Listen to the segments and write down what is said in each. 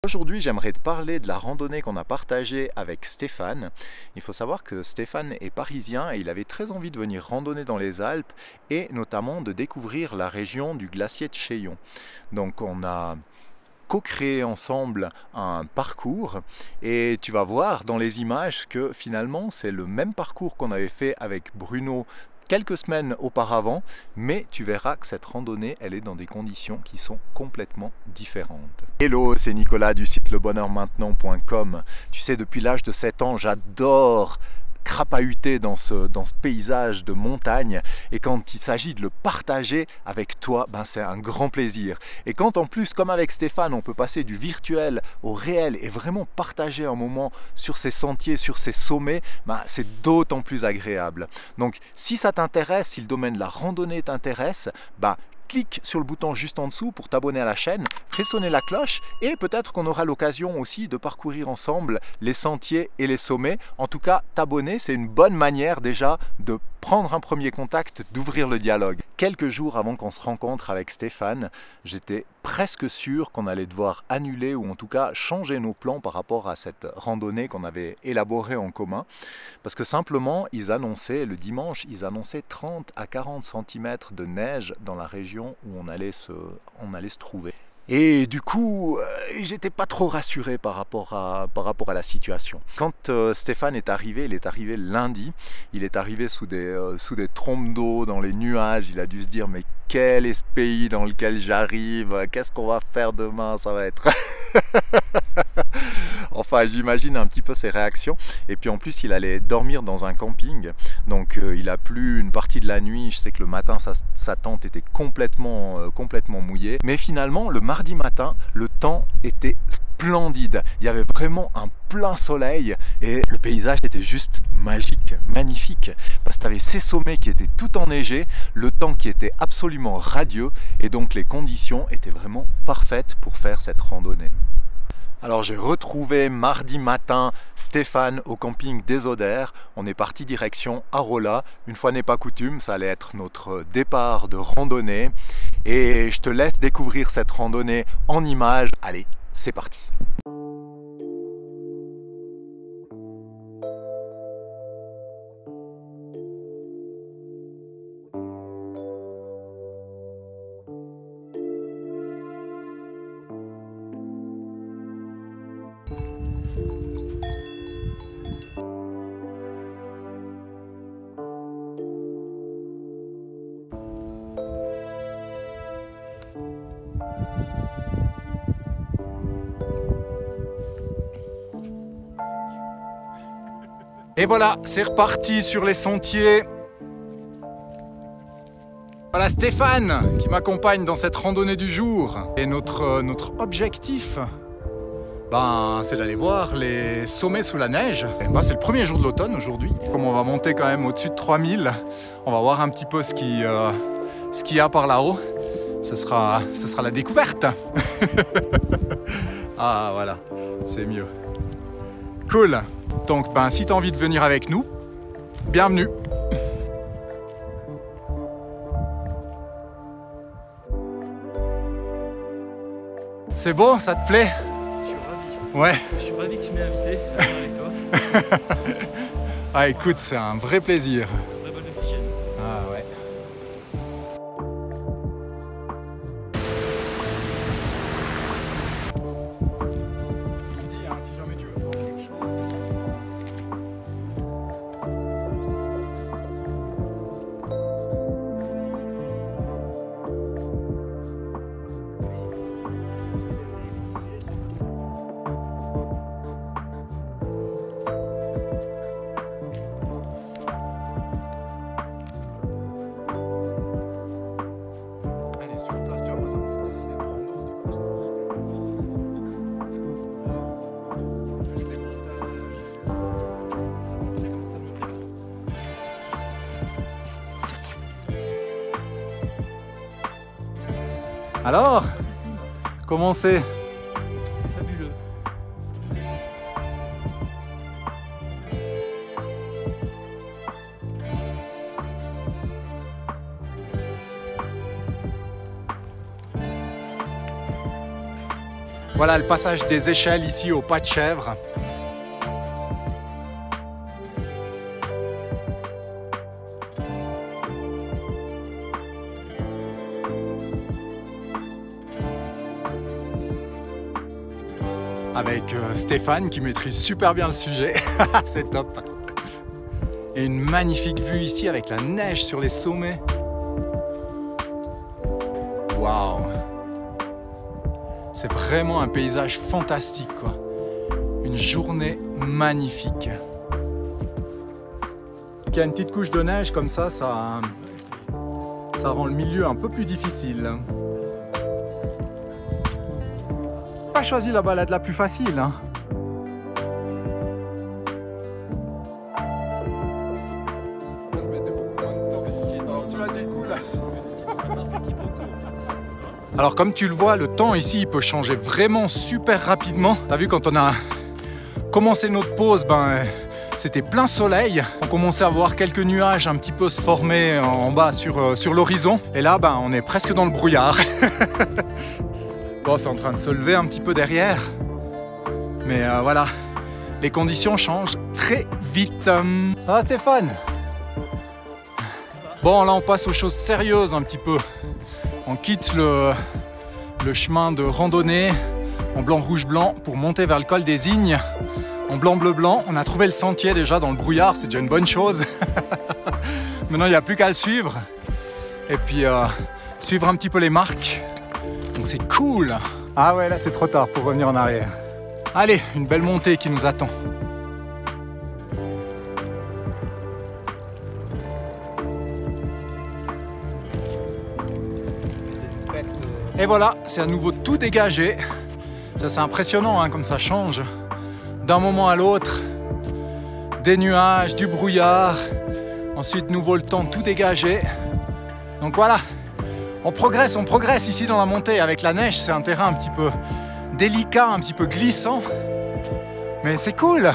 Aujourd'hui, j'aimerais te parler de la randonnée qu'on a partagée avec Stéphane. Il faut savoir que Stéphane est parisien et il avait très envie de venir randonner dans les Alpes et notamment de découvrir la région du glacier de Chaillon. Donc on a co-créé ensemble un parcours et tu vas voir dans les images que finalement c'est le même parcours qu'on avait fait avec Bruno quelques semaines auparavant, mais tu verras que cette randonnée, elle est dans des conditions qui sont complètement différentes. Hello, c'est Nicolas du site lebonheurmaintenant.com. Tu sais, depuis l'âge de 7 ans, j'adore crapahuter dans ce paysage de montagne, et quand il s'agit de le partager avec toi, ben c'est un grand plaisir. Et quand en plus, comme avec Stéphane, on peut passer du virtuel au réel et vraiment partager un moment sur ces sentiers, sur ces sommets, ben c'est d'autant plus agréable. Donc si ça t'intéresse, si le domaine de la randonnée t'intéresse, ben clique sur le bouton juste en dessous pour t'abonner à la chaîne, fais sonner la cloche et peut-être qu'on aura l'occasion aussi de parcourir ensemble les sentiers et les sommets. En tout cas, t'abonner, c'est une bonne manière déjà de prendre un premier contact, d'ouvrir le dialogue. Quelques jours avant qu'on se rencontre avec Stéphane, j'étais presque sûr qu'on allait devoir annuler ou en tout cas changer nos plans par rapport à cette randonnée qu'on avait élaborée en commun. Parce que simplement, ils annonçaient, le dimanche, ils annonçaient 30 à 40 cm de neige dans la région où on allait se trouver. Et du coup, j'étais pas trop rassuré par rapport à la situation. Quand Stéphane est arrivé, il est arrivé lundi, il est arrivé sous des trompes d'eau, dans les nuages, il a dû se dire mais quel est ce pays dans lequel j'arrive? Qu'est-ce qu'on va faire demain? Ça va être... Enfin, j'imagine un petit peu ses réactions. Et puis en plus, il allait dormir dans un camping. Donc il a plu une partie de la nuit. Je sais que le matin, sa tente était complètement mouillée. Mais finalement, le mardi matin, le temps était splendide. Il y avait vraiment un plein soleil et le paysage était juste magique, magnifique. Parce que tu avais ces sommets qui étaient tout enneigés, le temps qui était absolument radieux et donc les conditions étaient vraiment parfaites pour faire cette randonnée. Alors j'ai retrouvé mardi matin Stéphane au camping des Oders. On est parti direction Arolla. Une fois n'est pas coutume, ça allait être notre départ de randonnée. Et je te laisse découvrir cette randonnée en images. Allez, c'est parti! Et voilà, c'est reparti sur les sentiers. Voilà Stéphane qui m'accompagne dans cette randonnée du jour. Et notre objectif, c'est d'aller voir les sommets sous la neige. C'est le premier jour de l'automne aujourd'hui. Comme on va monter quand même au-dessus de 3000, on va voir un petit peu ce qu'il y a par là-haut. Ce sera la découverte. Ah voilà, c'est mieux. Cool. Donc si tu as envie de venir avec nous, bienvenue. C'est beau, ça te plaît? Je suis ravi. Ouais. Je suis ravi que tu m'aies invité avec toi. Ah écoute, c'est un vrai plaisir. Un vrai bol d'oxygène. Ah ouais. Tu me dis si jamais tu veux voir quelque chose. Alors, comment c'est? C'est fabuleux. Voilà le passage des échelles ici au Pas de Chèvre. Avec Stéphane qui maîtrise super bien le sujet. C'est top. Et une magnifique vue ici avec la neige sur les sommets. Waouh! C'est vraiment un paysage fantastique, quoi. Une journée magnifique. Il y a une petite couche de neige comme ça rend le milieu un peu plus difficile. Pas choisi la balade la plus facile, hein. Alors comme tu le vois, le temps ici il peut changer vraiment super rapidement. T'as vu, quand on a commencé notre pause, c'était plein soleil. On commençait à voir quelques nuages un petit peu se former en bas sur l'horizon. Et là, on est presque dans le brouillard. Bon, c'est en train de se lever un petit peu derrière. Mais voilà, les conditions changent très vite. Ça va Stéphane? Bon, là on passe aux choses sérieuses un petit peu. On quitte le chemin de randonnée en blanc-rouge-blanc pour monter vers le col des Ignes. En blanc-bleu-blanc, on a trouvé le sentier déjà dans le brouillard, c'est déjà une bonne chose. Maintenant, il n'y a plus qu'à le suivre. Et puis, suivre un petit peu les marques. Donc c'est cool. Ah ouais, là c'est trop tard pour revenir en arrière. Allez, une belle montée qui nous attend. Et voilà, c'est à nouveau tout dégagé. Ça c'est impressionnant hein, comme ça change d'un moment à l'autre. Des nuages, du brouillard, ensuite nouveau le temps tout dégagé. Donc voilà, on progresse ici dans la montée. Avec la neige, c'est un terrain un petit peu délicat, un petit peu glissant. Mais c'est cool.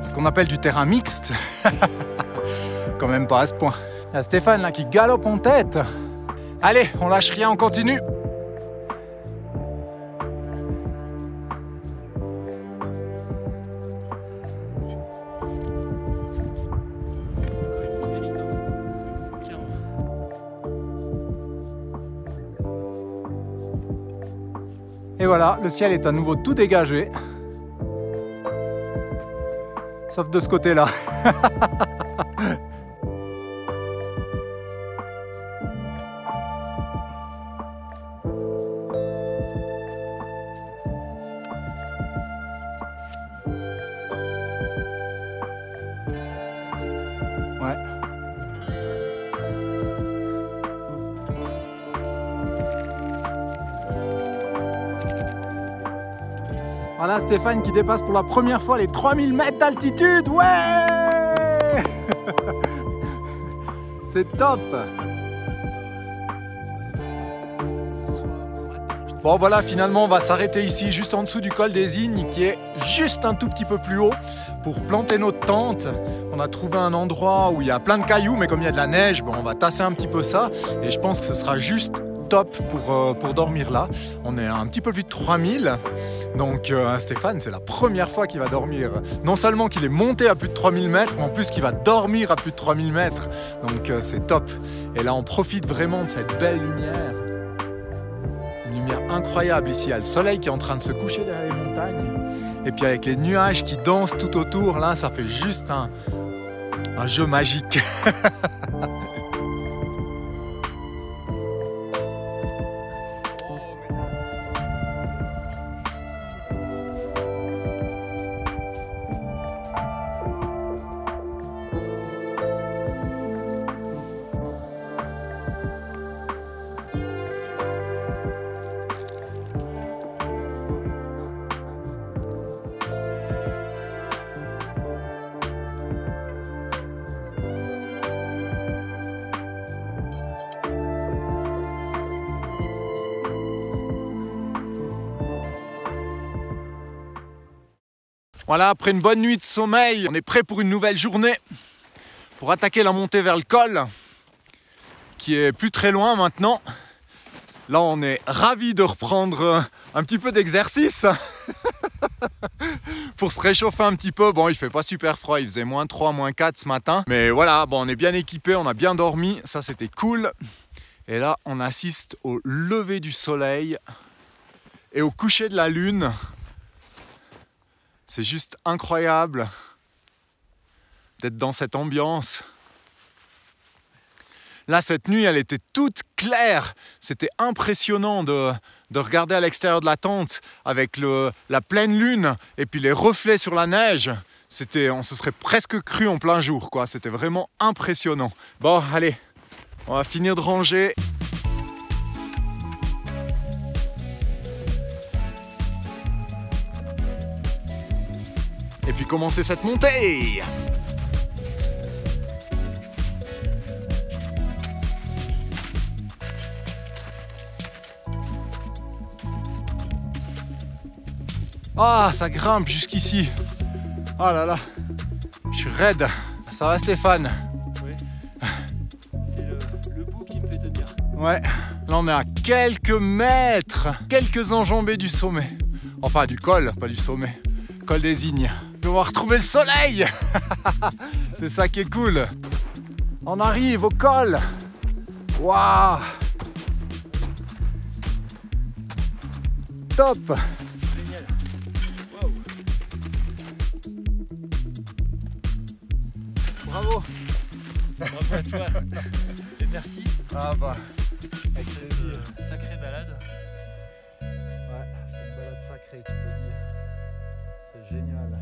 Ce qu'on appelle du terrain mixte. Quand même pas à ce point. Il y a Stéphane là qui galope en tête. Allez, on lâche rien, on continue. Et voilà, le ciel est à nouveau tout dégagé. Sauf de ce côté-là. Ouais. Voilà Stéphane qui dépasse pour la première fois les 3000 mètres d'altitude. Ouais. C'est top. Bon voilà, finalement on va s'arrêter ici juste en dessous du col des Ignes qui est juste un tout petit peu plus haut pour planter notre tente. On a trouvé un endroit où il y a plein de cailloux, mais comme il y a de la neige, on va tasser un petit peu ça et je pense que ce sera juste top pour dormir là. On est à un petit peu plus de 3000. Donc Stéphane, c'est la première fois qu'il va dormir. Non seulement qu'il est monté à plus de 3000 mètres, mais en plus qu'il va dormir à plus de 3000 mètres. Donc c'est top. Et là, on profite vraiment de cette belle lumière. Une lumière incroyable ici. Il y a le soleil qui est en train de se coucher derrière les montagnes. Et puis avec les nuages qui dansent tout autour, là, ça fait juste un jeu magique. Voilà, après une bonne nuit de sommeil, on est prêt pour une nouvelle journée, pour attaquer la montée vers le col, qui est plus très loin maintenant. Là, on est ravis de reprendre un petit peu d'exercice pour se réchauffer un petit peu. Bon, il fait pas super froid, il faisait -3, -4 ce matin. Mais voilà, bon, on est bien équipé, on a bien dormi, ça c'était cool. Et là, on assiste au lever du soleil et au coucher de la lune. C'est juste incroyable d'être dans cette ambiance. Là, cette nuit, elle était toute claire. C'était impressionnant de regarder à l'extérieur de la tente avec la pleine lune et puis les reflets sur la neige. On se serait presque cru en plein jour, quoi. C'était vraiment impressionnant. Bon, allez, on va finir de ranger. Et puis commencer cette montée. Ah, ça grimpe jusqu'ici. Oh là là, je suis raide. Ça va Stéphane? Oui. C'est le bout qui me fait tenir. Ouais, là on est à quelques mètres, quelques enjambées du sommet. Enfin du col, pas du sommet. Col des Ignes. On va retrouver le soleil. C'est ça qui est cool. On arrive au col. Waouh. Top. Génial. Waouh. Bravo. Bravo à toi. Et merci. Ah bah, Avec cette sacrée balade. ouais, c'est une balade sacrée, tu peux dire. C'est génial.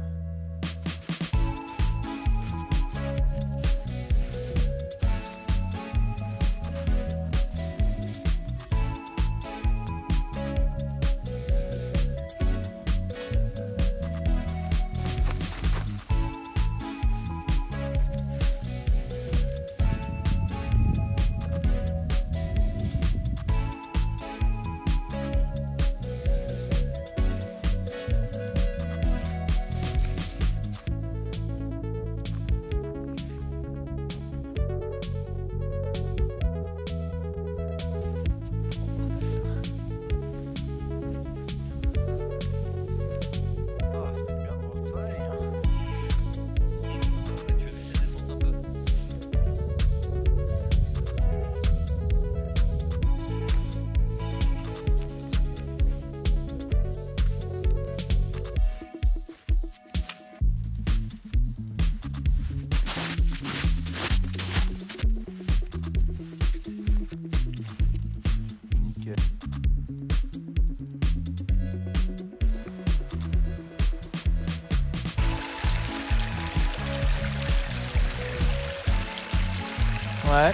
Ouais.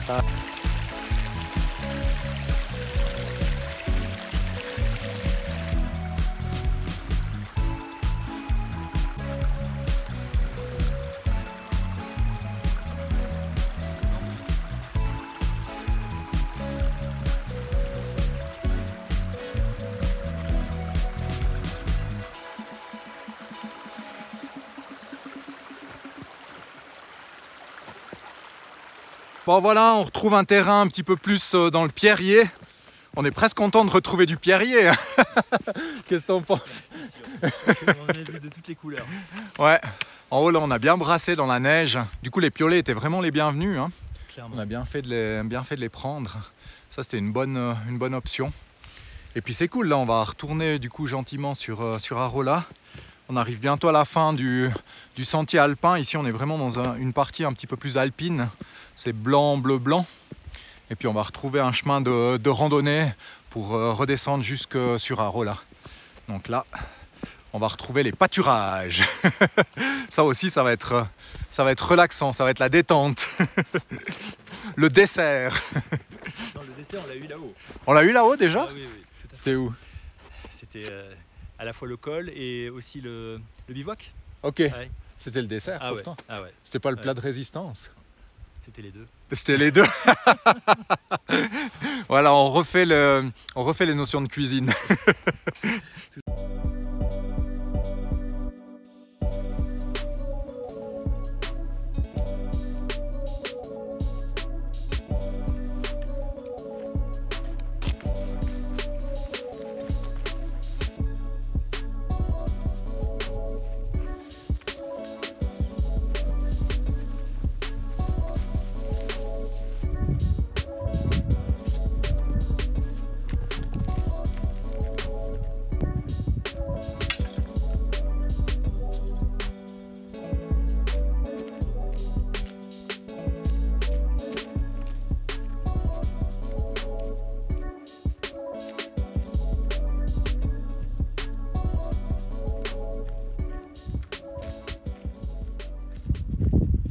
Ça. Bon voilà, on retrouve un terrain un petit peu plus dans le pierrier. On est presque content de retrouver du pierrier. Qu'est-ce que t'en penses? On a vu de toutes les couleurs. Ouais, en haut là on a bien brassé dans la neige. Du coup les piolets étaient vraiment les bienvenus, hein. Clairement. On a bien fait de les prendre. Ça c'était une bonne option. Et puis c'est cool, là on va retourner du coup gentiment sur Arolla. On arrive bientôt à la fin du sentier alpin. Ici on est vraiment dans une partie un petit peu plus alpine. C'est blanc, bleu, blanc. Et puis on va retrouver un chemin de randonnée pour redescendre jusque sur Arolla. Donc là, on va retrouver les pâturages. Ça aussi, ça va être relaxant, ça va être la détente. Le dessert. Non, le dessert, on l'a eu là-haut. On l'a eu là-haut déjà? Ah, oui, oui, tout à fait. C'était où? C'était à la fois le col et aussi le bivouac. Ok, Ouais. c'était le dessert Ah ouais. pourtant. Ah ouais. C'était pas le plat de résistance. C'était les deux. C'était les deux. Voilà, on refait les notions de cuisine.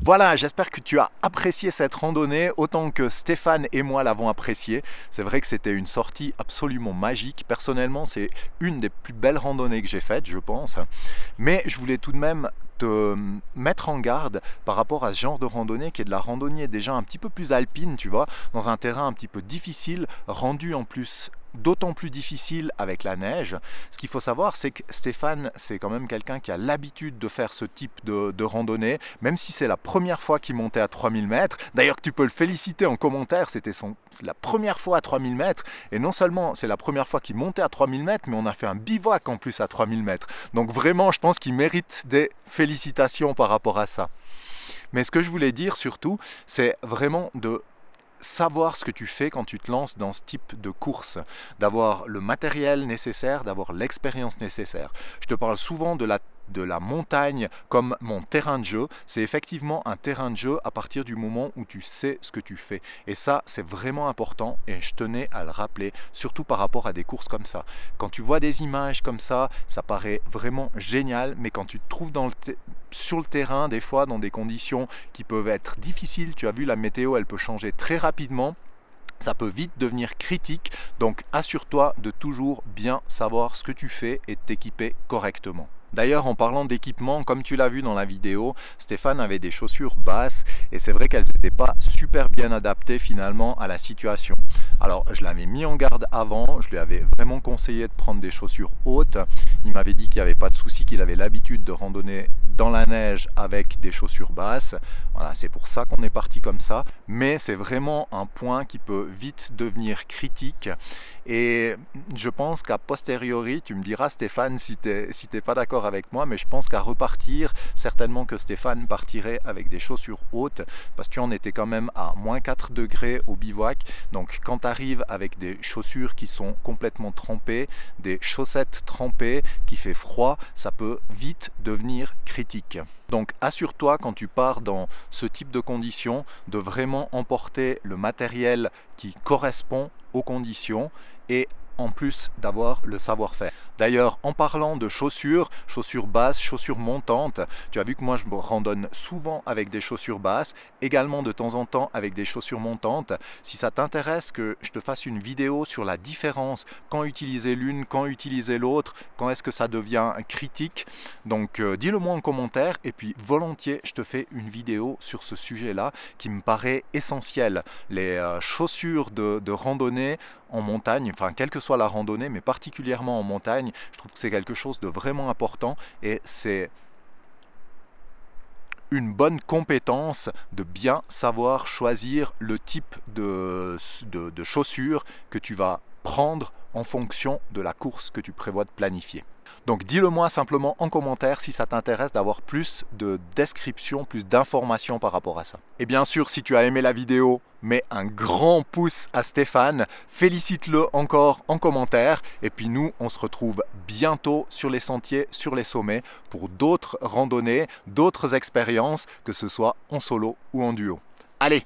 Voilà, j'espère que tu as apprécié cette randonnée autant que Stéphane et moi l'avons appréciée. C'est vrai que c'était une sortie absolument magique. Personnellement, c'est une des plus belles randonnées que j'ai faites, je pense. Mais je voulais tout de même te mettre en garde par rapport à ce genre de randonnée qui est de la randonnée déjà un petit peu plus alpine, tu vois, dans un terrain un petit peu difficile, rendu en plus d'autant plus difficile avec la neige. Ce qu'il faut savoir, c'est que Stéphane, c'est quand même quelqu'un qui a l'habitude de faire ce type de randonnée, même si c'est la première fois qu'il montait à 3000 mètres. D'ailleurs, tu peux le féliciter en commentaire, c'était la première fois à 3000 mètres, et non seulement c'est la première fois qu'il montait à 3000 mètres, mais on a fait un bivouac en plus à 3000 mètres. Donc vraiment, je pense qu'il mérite des félicitations par rapport à ça. Mais ce que je voulais dire surtout, c'est vraiment de savoir ce que tu fais quand tu te lances dans ce type de course, d'avoir le matériel nécessaire, d'avoir l'expérience nécessaire. Je te parle souvent de la montagne comme mon terrain de jeu. C'est effectivement un terrain de jeu à partir du moment où tu sais ce que tu fais. Et ça, c'est vraiment important et je tenais à le rappeler, surtout par rapport à des courses comme ça. Quand tu vois des images comme ça paraît vraiment génial, mais quand tu te trouves sur le terrain, des fois dans des conditions qui peuvent être difficiles, tu as vu la météo, elle peut changer très rapidement. Ça peut vite devenir critique, donc assure-toi de toujours bien savoir ce que tu fais et de t'équiper correctement. D'ailleurs, en parlant d'équipement, comme tu l'as vu dans la vidéo, Stéphane avait des chaussures basses et c'est vrai qu'elles n'étaient pas super bien adaptées finalement à la situation. Alors, je l'avais mis en garde avant, je lui avais vraiment conseillé de prendre des chaussures hautes. Il m'avait dit qu'il n'y avait pas de souci, qu'il avait l'habitude de randonner dans la neige avec des chaussures basses. Voilà, c'est pour ça qu'on est parti comme ça. Mais c'est vraiment un point qui peut vite devenir critique. Et je pense qu'à posteriori, tu me diras Stéphane si t'es pas d'accord avec moi, mais je pense qu'à repartir, certainement que Stéphane partirait avec des chaussures hautes, parce qu'on était quand même à moins 4 degrés au bivouac. Donc quand tu arrives avec des chaussures qui sont complètement trempées, des chaussettes trempées, qui fait froid, ça peut vite devenir critique. Donc assure-toi quand tu pars dans ce type de conditions de vraiment emporter le matériel qui correspond aux conditions et en plus d'avoir le savoir-faire. D'ailleurs, en parlant de chaussures basses, chaussures montantes, tu as vu que moi je me randonne souvent avec des chaussures basses, également de temps en temps avec des chaussures montantes. Si ça t'intéresse que je te fasse une vidéo sur la différence, quand utiliser l'une, quand utiliser l'autre, quand est-ce que ça devient critique, donc dis-le moi en commentaire et puis volontiers je te fais une vidéo sur ce sujet-là qui me paraît essentiel. Les chaussures de randonnée en montagne, enfin quelle que soit la randonnée, mais particulièrement en montagne, je trouve que c'est quelque chose de vraiment important et c'est une bonne compétence de bien savoir choisir le type de chaussures que tu vas prendre en fonction de la course que tu prévois de planifier. Donc dis-le moi simplement en commentaire si ça t'intéresse d'avoir plus de descriptions, plus d'informations par rapport à ça. Et bien sûr, si tu as aimé la vidéo, mets un grand pouce à Stéphane, félicite-le encore en commentaire. Et puis nous, on se retrouve bientôt sur les sentiers, sur les sommets, pour d'autres randonnées, d'autres expériences, que ce soit en solo ou en duo. Allez!